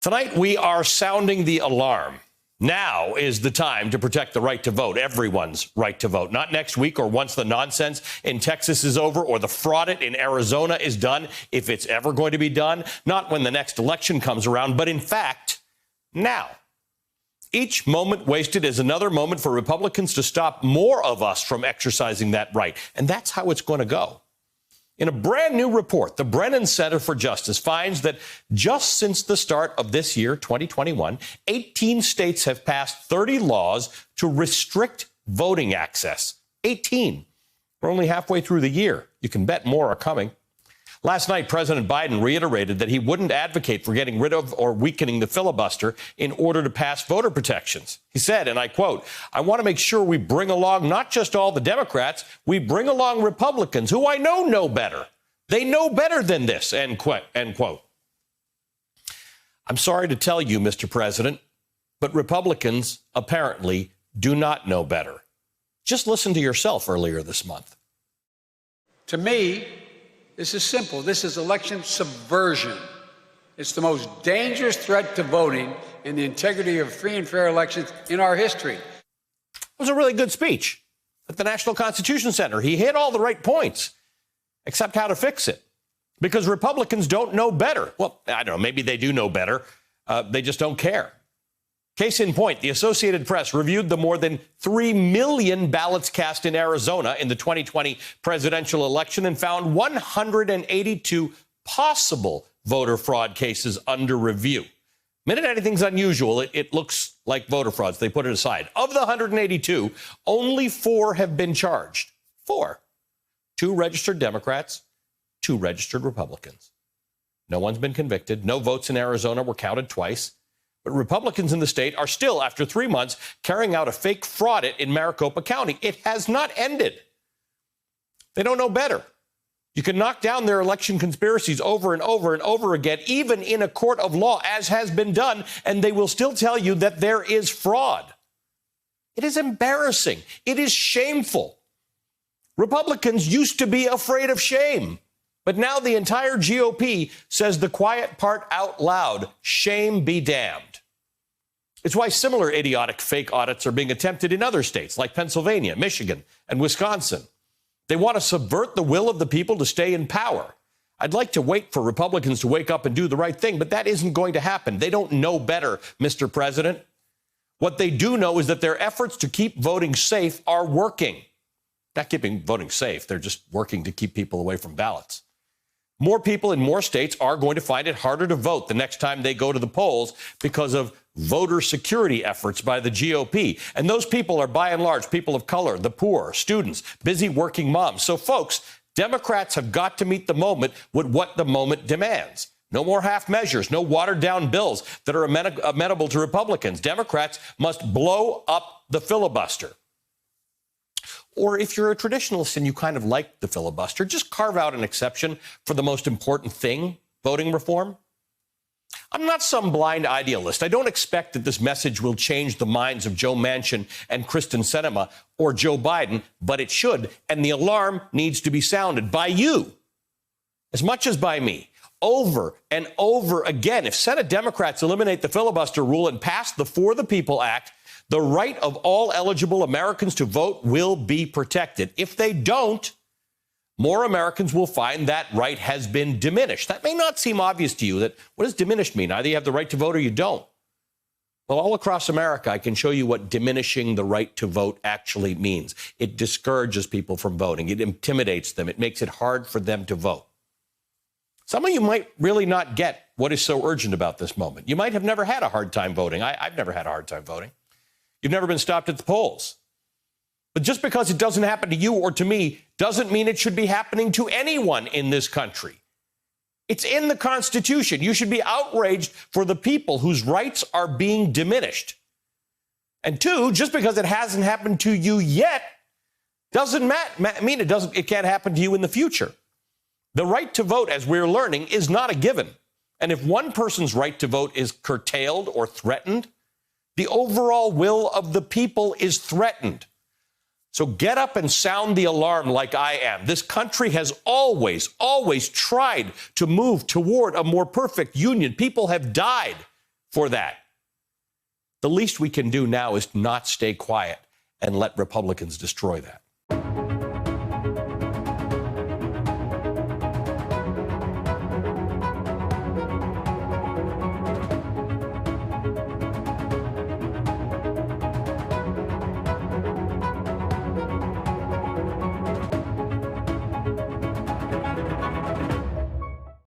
Tonight, we are sounding the alarm. Now is the time to protect the right to vote, everyone's right to vote. Not next week or once the nonsense in Texas is over or the fraud in Arizona is done, if it's ever going to be done. Not when the next election comes around, but in fact, now. Each moment wasted is another moment for Republicans to stop more of us from exercising that right. And that's how it's going to go. In a brand new report, the Brennan Center for Justice finds that just since the start of this year, 2021, 18 states have passed 30 laws to restrict voting access. 18. We're only halfway through the year. You can bet more are coming. Last night, President Biden reiterated that he wouldn't advocate for getting rid of or weakening the filibuster in order to pass voter protections. He said, and I quote, "I want to make sure we bring along not just all the Democrats, we bring along Republicans who I know better. They know better than this," end quote. I'm sorry to tell you, Mr. President, but Republicans apparently do not know better. Just listen to yourself earlier this month. To me, this is simple. This is election subversion. It's the most dangerous threat to voting and the integrity of free and fair elections in our history. It was a really good speech at the National Constitution Center. He hit all the right points, except how to fix it. Because Republicans don't know better. Well, I don't know, maybe they do know better. They just don't care. Case in point, the Associated Press reviewed the more than 3 million ballots cast in Arizona in the 2020 presidential election and found 182 possible voter fraud cases under review. Minute anything's unusual, it looks like voter frauds. They put it aside. Of the 182, only 4 have been charged. 4. 2 registered Democrats, 2 registered Republicans. No one's been convicted. No votes in Arizona were counted twice. But Republicans in the state are still, after 3 months, carrying out a fake fraud in Maricopa County. It has not ended. They don't know better. You can knock down their election conspiracies over and over and over again, even in a court of law, as has been done, and they will still tell you that there is fraud. It is embarrassing. It is shameful. Republicans used to be afraid of shame. But now the entire GOP says the quiet part out loud, shame be damned. It's why similar idiotic fake audits are being attempted in other states like Pennsylvania, Michigan, and Wisconsin. They want to subvert the will of the people to stay in power. I'd like to wait for Republicans to wake up and do the right thing, but that isn't going to happen. They don't know better, Mr. President. What they do know is that their efforts to keep voting safe are working. Not keeping voting safe, they're just working to keep people away from ballots. More people in more states are going to find it harder to vote the next time they go to the polls because of voter security efforts by the GOP. And those people are, by and large, people of color, the poor, students, busy working moms. So, folks, Democrats have got to meet the moment with what the moment demands. No more half measures, no watered-down bills that are amenable to Republicans. Democrats must blow up the filibuster. Or if you're a traditionalist and you kind of like the filibuster, just carve out an exception for the most important thing, voting reform. I'm not some blind idealist. I don't expect that this message will change the minds of Joe Manchin and Kristen Sinema or Joe Biden, but it should. And the alarm needs to be sounded by you as much as by me. Over and over again, if Senate Democrats eliminate the filibuster rule and pass the For the People Act, the right of all eligible Americans to vote will be protected. If they don't, more Americans will find that right has been diminished. That may not seem obvious to you. That what does diminished mean? Either you have the right to vote or you don't. Well, all across America, I can show you what diminishing the right to vote actually means. It discourages people from voting. It intimidates them. It makes it hard for them to vote. Some of you might really not get what is so urgent about this moment. You might have never had a hard time voting. I've never had a hard time voting. You've never been stopped at the polls. But just because it doesn't happen to you or to me doesn't mean it should be happening to anyone in this country. It's in the Constitution. You should be outraged for the people whose rights are being diminished. And 2, just because it hasn't happened to you yet doesn't mean it can't happen to you in the future. The right to vote, as we're learning, is not a given. And if one person's right to vote is curtailed or threatened, the overall will of the people is threatened. So get up and sound the alarm like I am. This country has always tried to move toward a more perfect union. People have died for that. The least we can do now is not stay quiet and let Republicans destroy that.